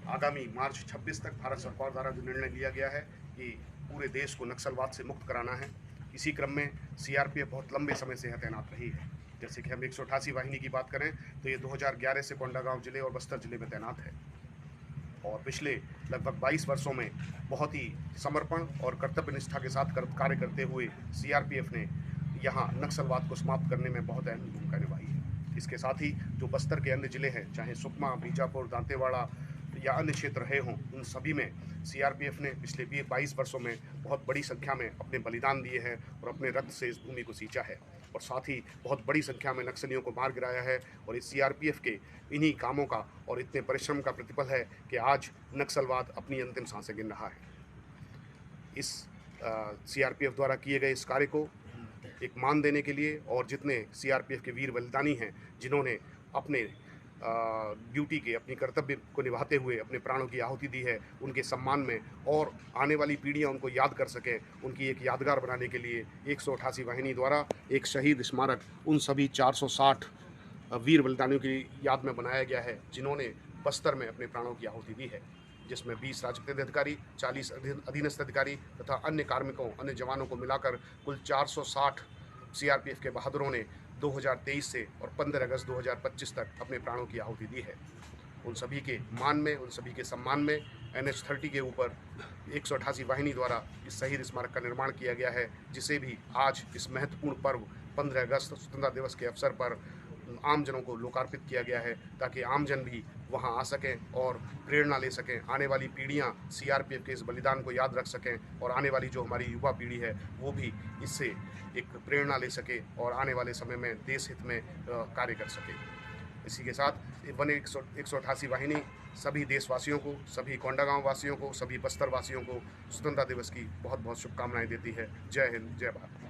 आगामी मार्च 26 तक भारत सरकार द्वारा जो निर्णय लिया गया है कि पूरे देश को नक्सलवाद से मुक्त कराना है। इसी क्रम में सीआरपीएफ बहुत लंबे समय से यहाँ तैनात रही है। जैसे कि हम 188 वाहिनी की बात करें तो ये 2011 से कोंडागांव जिले और बस्तर जिले में तैनात है और पिछले लगभग 22 वर्षों में बहुत ही समर्पण और कर्तव्य निष्ठा के साथ कार्य करते हुए सीआरपीएफ ने यहाँ नक्सलवाद को समाप्त करने में बहुत अहम भूमिका निभाई है। इसके साथ ही जो बस्तर के अन्य जिले हैं, चाहे सुकमा, बीजापुर, दांतेवाड़ा या अन्य क्षेत्र रहे हों, उन सभी में सीआरपीएफ ने पिछले 22 वर्षों में बहुत बड़ी संख्या में अपने बलिदान दिए हैं और अपने रक्त से इस भूमि को सींचा है और साथ ही बहुत बड़ी संख्या में नक्सलियों को मार गिराया है। और इस सीआरपीएफ के इन्हीं कामों का और इतने परिश्रम का प्रतिफल है कि आज नक्सलवाद अपनी अंतिम सांसें गिन रहा है। इस सीआरपीएफ द्वारा किए गए इस कार्य को एक मान देने के लिए और जितने सीआरपीएफ के वीर बलिदानी हैं, जिन्होंने अपने ड्यूटी के, अपनी कर्तव्य को निभाते हुए अपने प्राणों की आहुति दी है, उनके सम्मान में और आने वाली पीढ़ियां उनको याद कर सकें, उनकी एक यादगार बनाने के लिए 188 वाहिनी द्वारा एक शहीद स्मारक उन सभी 460 वीर बलिदानियों की याद में बनाया गया है, जिन्होंने बस्तर में अपने प्राणों की आहुति दी है, जिसमें 20 राजपत्रित अधिकारी, 40 अधीनस्थ अधिकारी तथा अन्य कार्मिकों, अन्य जवानों को मिलाकर कुल 460 सीआरपीएफ के बहादुरों ने 2023 से और 15 अगस्त 2025 तक अपने प्राणों की आहुति दी है। उन सभी के मान में, उन सभी के सम्मान में NH-30 के ऊपर 188 वाहिनी द्वारा इस शहीद स्मारक का निर्माण किया गया है, जिसे भी आज इस महत्वपूर्ण पर्व 15 अगस्त स्वतंत्रता दिवस के अवसर पर आम जनों को लोकार्पित किया गया है, ताकि आम जन भी वहां आ सकें और प्रेरणा ले सकें। आने वाली पीढ़ियां सीआरपीएफ के इस बलिदान को याद रख सकें और आने वाली जो हमारी युवा पीढ़ी है वो भी इससे एक प्रेरणा ले सके और आने वाले समय में देश हित में कार्य कर सके। इसी के साथ 188 वाहिनी सभी देशवासियों को, सभी कोंडागांव वासियों को, सभी बस्तर वासियों को स्वतंत्रता दिवस की बहुत बहुत शुभकामनाएं देती है। जय हिंद, जय भारत।